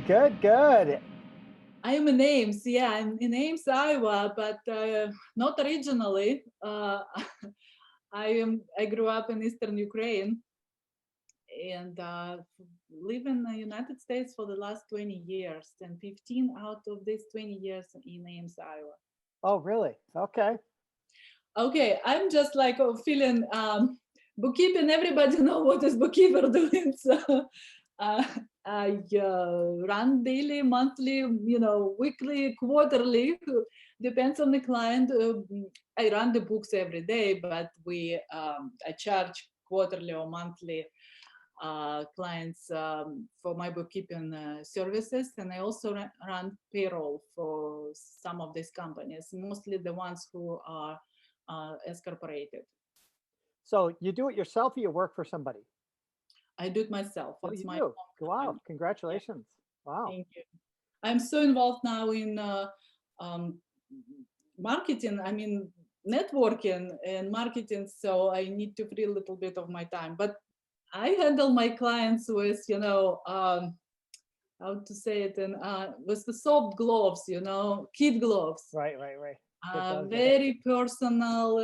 Good, good. I am in Ames. Yeah, I'm in Ames, Iowa, but not originally. I grew up in Eastern Ukraine and live in the United States for the last 20 years, and 15 out of these 20 years in Ames, Iowa. Oh, really? Okay. Okay, I'm just like feeling bookkeeping. Everybody know what is bookkeeper doing. So uh, I run daily, monthly, weekly, quarterly. Depends on the client. I run the books every day, but I charge quarterly or monthly clients for my bookkeeping services, and I also run payroll for some of these companies, mostly the ones who are as corporated. So you do it yourself or you work for somebody? I do it myself. Oh, It's you my do? own Wow, company. Yeah, congratulations. Wow. thank you. I'm so involved now in um, marketing. I mean, networking and marketing. So I need to free a little bit of my time. But I handle my clients with, how to say it, and with the soft gloves, kid gloves. Right. Get those. Very personal,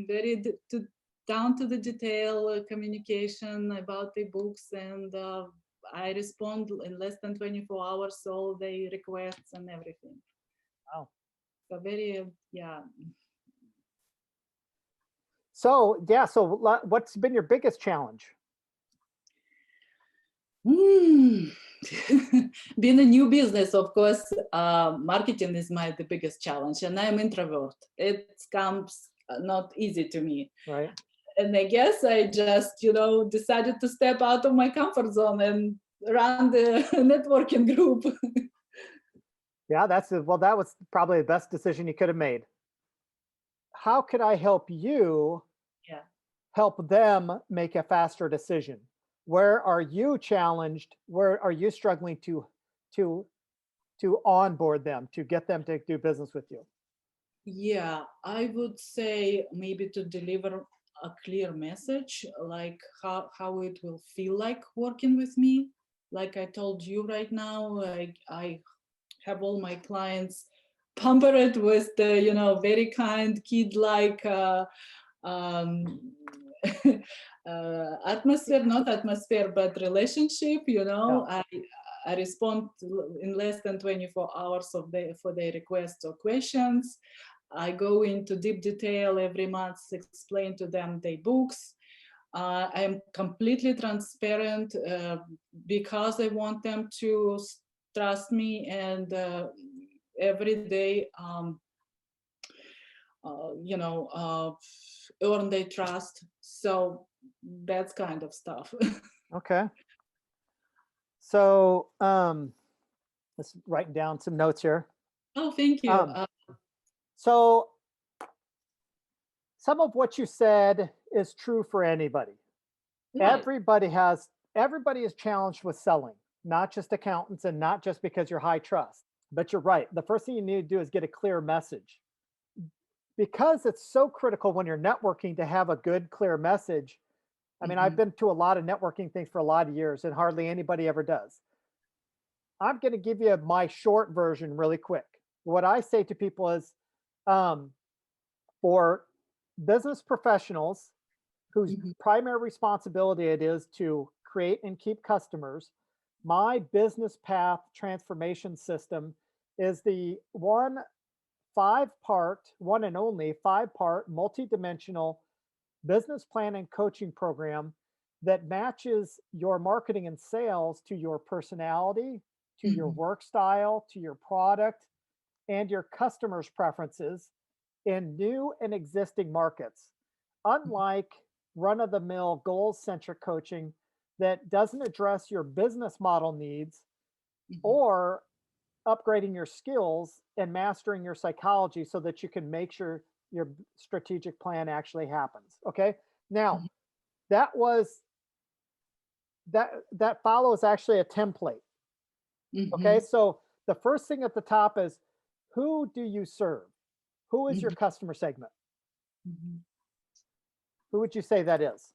very down to the detail communication about the books, and I respond in less than 24 hours all the requests and everything. Wow. So very, yeah. So, yeah, so what's been your biggest challenge? Hmm. Being a new business, of course, marketing is the biggest challenge, and I'm introvert. It comes not easy to me, Right. and I guess I just, decided to step out of my comfort zone and run the networking group. Yeah, well, that was probably the best decision you could have made. How could I help you Yeah. help them make a faster decision? Where are you challenged? Where are you struggling to to onboard them, to get them to do business with you? Yeah, I would say maybe to deliver a clear message, like how it will feel like working with me. Like I told you right now, I have all my clients pampered with the, very kind kid-like um, atmosphere, not atmosphere, but relationship. Yeah. I respond in less than 24 hours for their requests or questions. I go into deep detail every month, explain to them their books. I am completely transparent because I want them to trust me, and every day, earn their trust. So that's kind of stuff. Okay. So, let's write down some notes here. Oh, thank you. Um, so some of what you said is true for anybody. Right. Everybody is challenged with selling, not just accountants and not just because you're high trust. But you're right. The first thing you need to do is get a clear message. Because it's so critical when you're networking to have a good, clear message. I mean, I've Mhm. been to a lot of networking things for a lot of years, and hardly anybody ever does. I'm going to give you my short version really quick. What I say to people is um, for business professionals whose Mhm. primary responsibility it is to create and keep customers, my business path transformation system is the one and only 5-part multi-dimensional business plan and coaching program that matches your marketing and sales to your personality, to your Mhm. work style, to your product, and your customers' preferences in new and existing markets. Unlike run of the mill goals centric coaching that doesn't address your business model needs Mhm. or upgrading your skills and mastering your psychology so that you can make sure your strategic plan actually happens. Okay. Now, Mhm. that was that follows actually a template. Okay. Mhm. So the first thing at the top is, who do you serve? Who is your Mhm. customer segment? Mhm. Who would you say that is?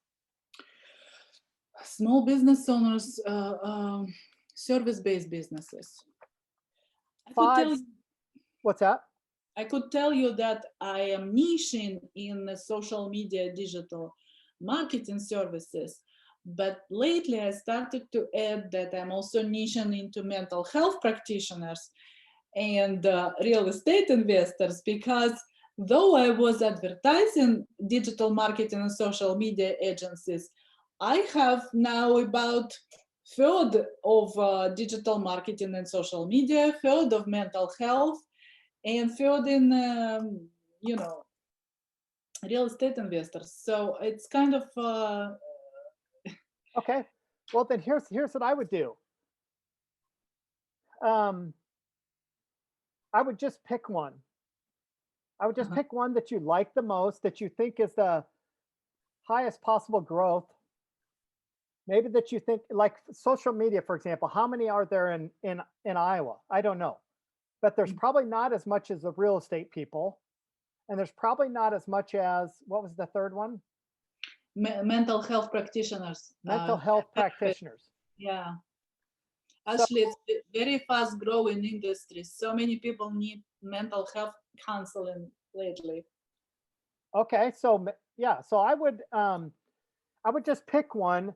Small business owners, service-based businesses. I could Five, tell you, what's that? I could tell you that I am niching in the social media digital marketing services, but lately I started to add that I'm also niching into mental health practitioners and real estate investors, because though I was advertising digital marketing and social media agencies, I have now about third of digital marketing and social media, third of mental health, and third in you know real estate investors. So it's kind of Okay. Well, then here's what I would do. Um, I would just pick one. I would just uh-huh. pick one that you like the most, that you think is the highest possible growth. Maybe that you think, like social media, for example. How many are there in Iowa? I don't know, but there's probably not as much as the real estate people, and there's probably not as much as, what was the third one? Mental health practitioners. Mental health practitioners. Yeah, So actually, it's a very fast growing industry. So many people need mental health counseling lately. okay, so yeah, so I would just pick one,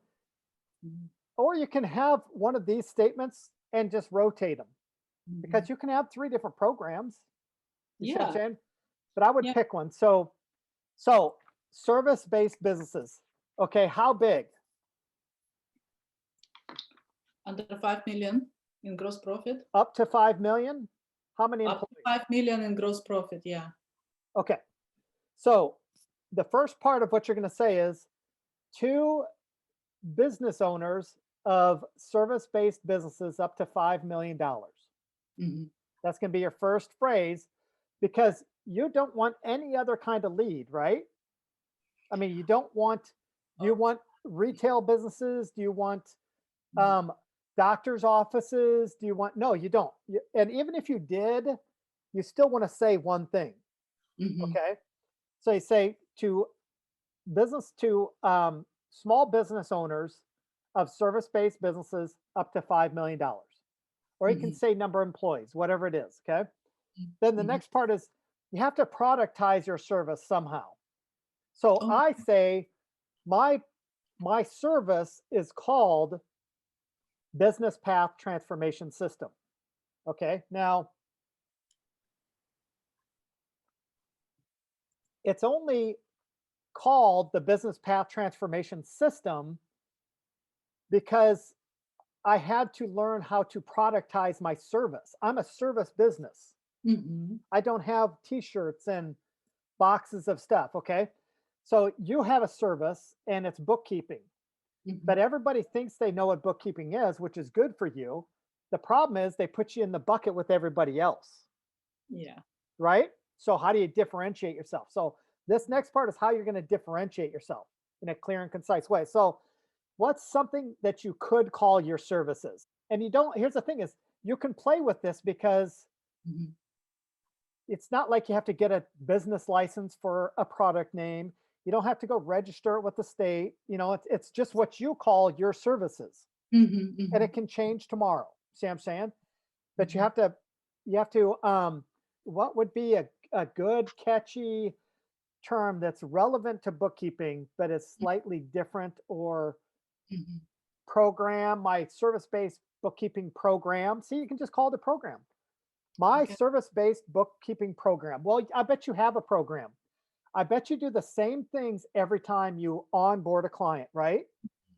Mhm. or you can have one of these statements and just rotate them, Mhm. because you can have three different programs. You see what I'm Yeah, saying? But I would yeah, pick one. So service-based businesses. Okay, how big? under 5 million in gross profit. Up to 5 million? How many Up to employees? 5 million in gross profit. Yeah. Okay. So the first part of what you're going to say is two business owners of service-based businesses up to $5 million. Mhm. That's going to be your first phrase, because you don't want any other kind of lead, right? I mean, you don't want, do you Oh, want retail businesses? Do you want mhm. doctors' offices? Do you want, no, you don't. And even if you did, you still want to say one thing. Mhm. Okay. So you say to small business owners of service-based businesses up to $5 million. Or you can Mhm. say number of employees, whatever it is. Okay. Then the Mhm. next part is you have to productize your service somehow. So Oh, I say my my service is called Business Path Transformation System. Okay. Now it's only called the Business Path Transformation System because I had to learn how to productize my service. I'm a service business. mhm. I don't have t-shirts and boxes of stuff, okay? So you have a service and it's bookkeeping, but Mhm. everybody thinks they know what bookkeeping is, which is good for you. The problem is they put you in the bucket with everybody else, Yeah. right? So how do you differentiate yourself? So this next part is how you're going to differentiate yourself in a clear and concise way. So what's something that you could call your services? And you don't, here's the thing is you can play with this because Mhm. it's not like you have to get a business license for a product name. You don't have to go register it with the state. You know, it's just what you call your services. Mhm. And it Mhm. can change tomorrow. See what I'm saying? But Mhm. you have to what would be a good catchy term that's relevant to bookkeeping, but is slightly different, or Mhm. program, my service-based bookkeeping program. See, you can just call it a program. My Okay. service-based bookkeeping program. Well, I bet you have a program. I bet you do the same things every time you onboard a client, right?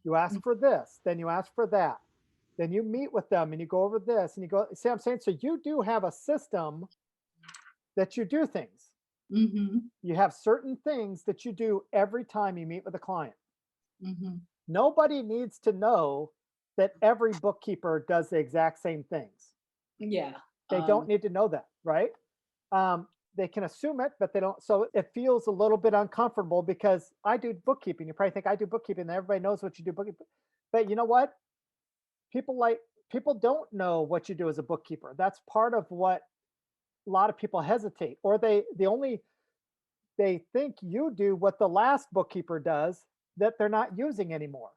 You ask for this, then you ask for that. Then you meet with them and you go over this and you go, see what I'm saying? So you do have a system that you do things. Mhm. You have certain things that you do every time you meet with a client. Mhm. Nobody needs to know that every bookkeeper does the exact same things. Yeah. They don't need to know that, right? They can assume it, but they don't. So it feels a little bit uncomfortable because I do bookkeeping. You probably think I do bookkeeping, and everybody knows what you do bookkeeping. But you know what? People like people don't know what you do as a bookkeeper. That's part of what a lot of people hesitate, or they think you do what the last bookkeeper does that they're not using anymore,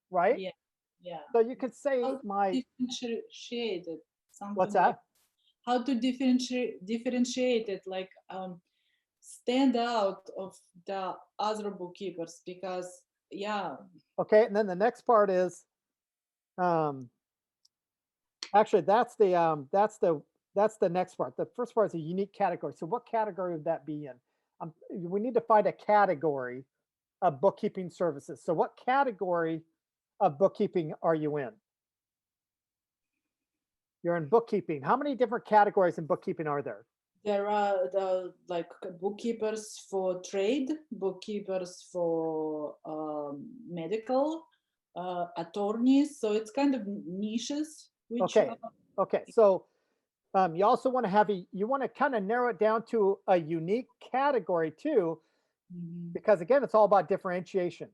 right? Yeah. Yeah. So you could say How to my, differentiate it, what's something like that? how to differentiate it, like stand out of the other bookkeepers, because yeah. Okay, and then the next part is, um, actually that's the next part. The first part is a unique category. So what category would that be in? We need to find a category of bookkeeping services. So what category of bookkeeping are you in? You're in bookkeeping. How many different categories in bookkeeping are there? There are the like bookkeepers for trade, bookkeepers for medical, attorneys. So it's kind of niches, which Okay. Okay. So you also want to have you want to kind of narrow it down to a unique category too, mhm, because again, it's all about differentiation.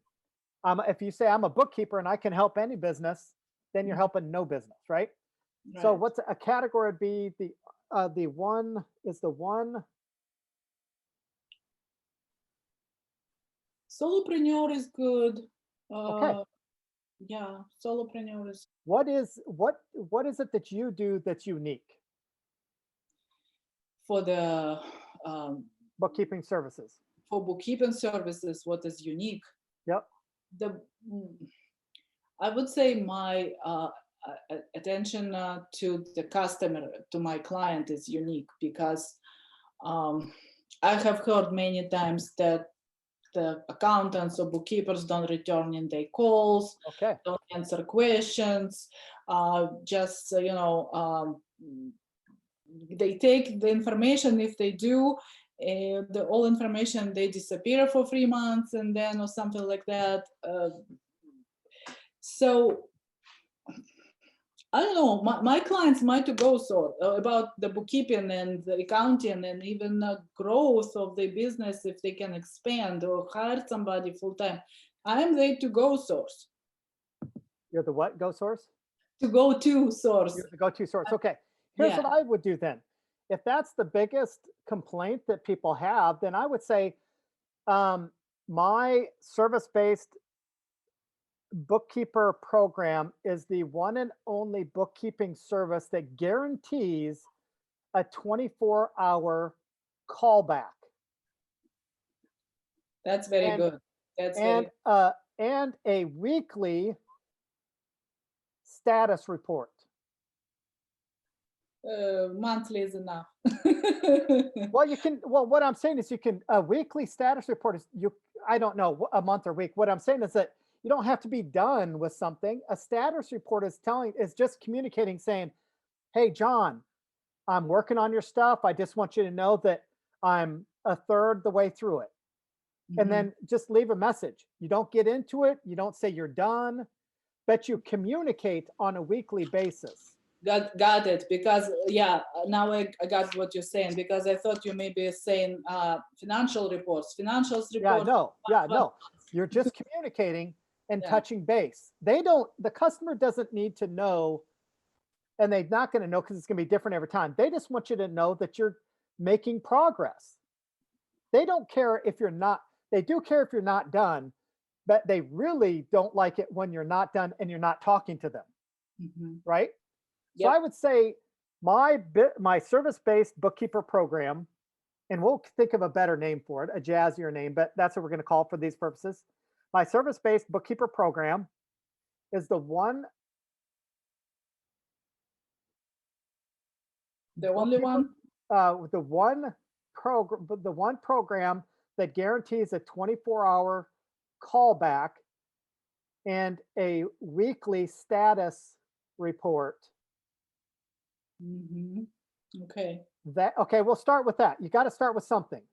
If you say I'm a bookkeeper and I can help any business, then you're mhm, helping no business, right? So right. what's a category would be the one is the one. Solopreneur is good. Okay. Uh, yeah, solopreneur is What is it that you do that's unique? for the um, Bookkeeping services. for bookkeeping services. What is unique? Yep. The I would say my attention to the customer, to my client, is unique, because um, I have heard many times that the accountants or bookkeepers don't return in their calls, Okay. don't answer questions, just they take the information. If they do, the all information, they disappear for 3 months, and then or something like that. So I don't know. My clients might to go so about the bookkeeping and the accounting, and even growth of the business, if they can expand or hire somebody full time. I am there to go source, You're the what? Go source? to go to source. You're the go-to source. Okay. Here's Yeah. what I would do then. If that's the biggest complaint that people have, then I would say um, my service-based bookkeeper program is the one and only bookkeeping service that guarantees a 24-hour callback That's very and good. That's and very uh, and a weekly status report. monthly is enough. Well, you can. Well, what I'm saying is, you can a weekly status report is you. I don't know a month or week. What I'm saying is that you don't have to be done with something. A status report is just communicating, saying, "Hey, John, I'm working on your stuff. I just want you to know that I'm a third the way through it." And Mhm. then just leave a message. You don't get into it. You don't say you're done, but you communicate on a weekly basis. Got it. Because yeah, now I got what you're saying, because I thought you may be saying financial reports, financials Yeah, report. no, yeah, But no. You're just communicating and yeah. touching base. The customer doesn't need to know, and they're not going to know because it's going to be different every time. They just want you to know that you're making progress. They don't care if you're not, they do care if you're not done, but they really don't like it when you're not done and you're not talking to them, Mhm. right? So I Yep. would say my service-based bookkeeper program, and we'll think of a better name for it, a jazzier name, but that's what we're going to call it for these purposes. My service-based bookkeeper program is The only bookkeeper, one. the one program that guarantees a 24-hour callback and a weekly status report. Mhm. Okay. That okay, we'll start with that. You got to start with something.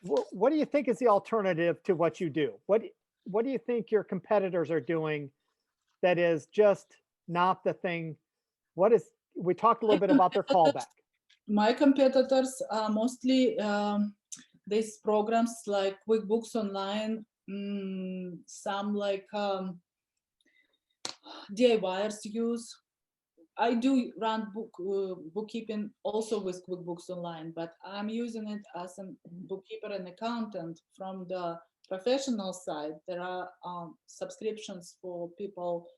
What do you think is the alternative to what you do? What do you think your competitors are doing that is just not the thing? What is we talked a My little bit about their competitors, callback. my competitors are mostly these programs like QuickBooks Online, some like DIYers use. I do run bookkeeping also with QuickBooks Online, but I'm using it as a bookkeeper and accountant. From the professional side, there are subscriptions for people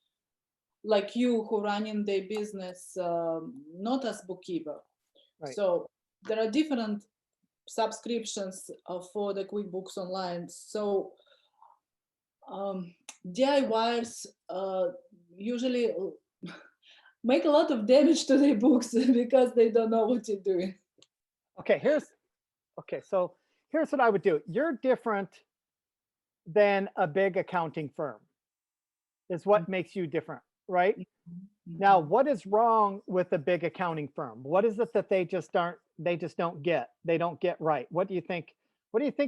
like you who running their business not as bookkeeper. Right. So there are different subscriptions for the QuickBooks Online. So DIYers usually make a lot of damage to their books because they don't know what you're doing. Okay, so here's what I would do. You're different than a big accounting firm, is what makes you different, right? Now, what is wrong with a big accounting firm? What is it that they just don't get? They don't get right. What do you think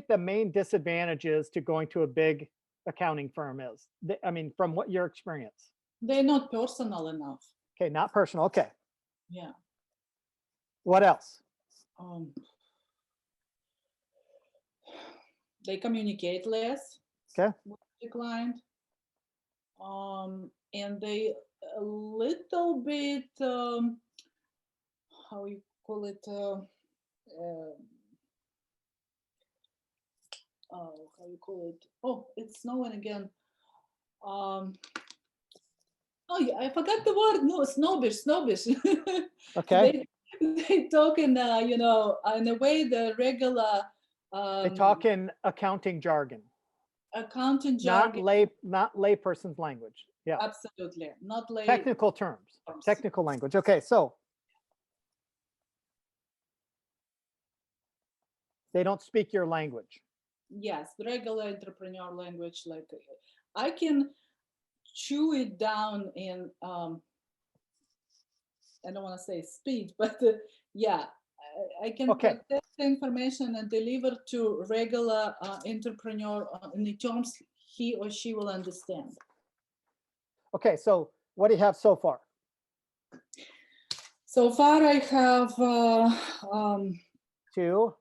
the main disadvantage is to going to a big accounting firm is? I mean, from what your experience? They're not personal enough. Okay, not personal. Okay. Yeah. What else? They communicate less Okay. with the client. And they a little bit, how you call it, how you call it? Oh, it's snowing again. Oh, yeah, I forgot the word. No, snobbish. Okay. They talk in, you know, in a way the regular. They talk in accounting jargon. Accounting jargon. Not lay person's language. Yeah. Absolutely. Not lay. Technical terms. Technical language. Okay, so they don't speak your language. Yes, regular entrepreneur language. Like I can chew it down in I don't want to say speed, but yeah, I can protect the information and deliver to regular entrepreneur in the terms he or she will understand. Okay, so what do you have so far? So far, I have Two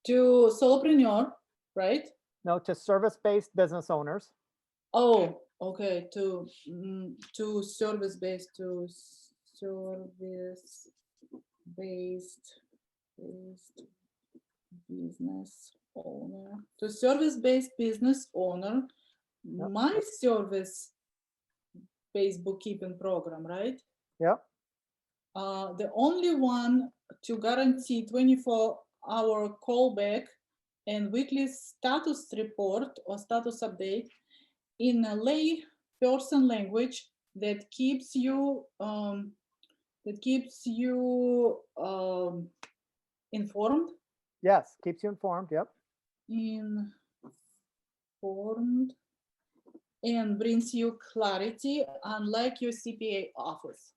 solopreneur, right? No, to service-based business owners. Oh, okay. To service-based business owner. To service-based business owner. Yep. My service-based bookkeeping program, right? Yep. The only one to guarantee 24-hour callback and weekly status report or status update in a lay person language that keeps you informed. Yes, keeps you informed. Yep. Informed and brings you clarity, unlike your CPA office.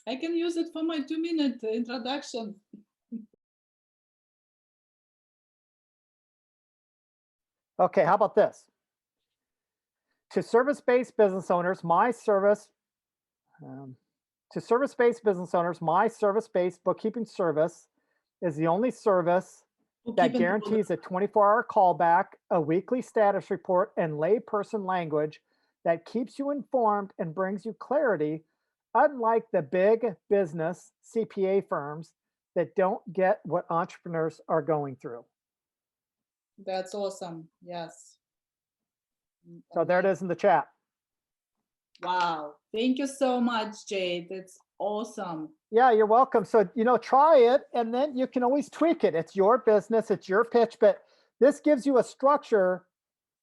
I can use it for my 2-minute introduction. Okay, how about this? To service-based business owners, my service-based bookkeeping service is the only service that guarantees a 24-hour callback, a weekly status report, and layperson language that keeps you informed and brings you clarity, unlike the big business CPA firms that don't get what entrepreneurs are going through. That's awesome. Yes. So there it is in the chat. Wow. Thank you so much, Jade. It's awesome. Yeah, you're welcome. So, try it and then you can always tweak it. It's your business, it's your pitch, but this gives you a structure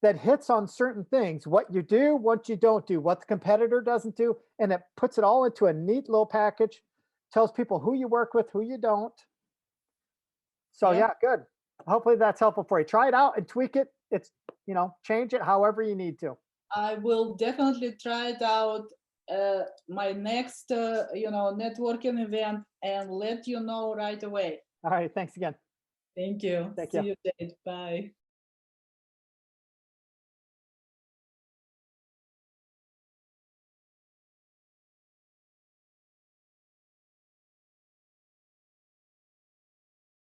that hits on certain things, what you do, what you don't do, what the competitor doesn't do, and it puts it all into a neat little package, tells people who you work with, who you don't. So yeah, good. Hopefully that's helpful for you. Try it out and tweak it. It's, change it however you need to. I will definitely try it out my next, networking event and let you know right away. All right. Thanks again. Thank you. See you, Jade. Bye.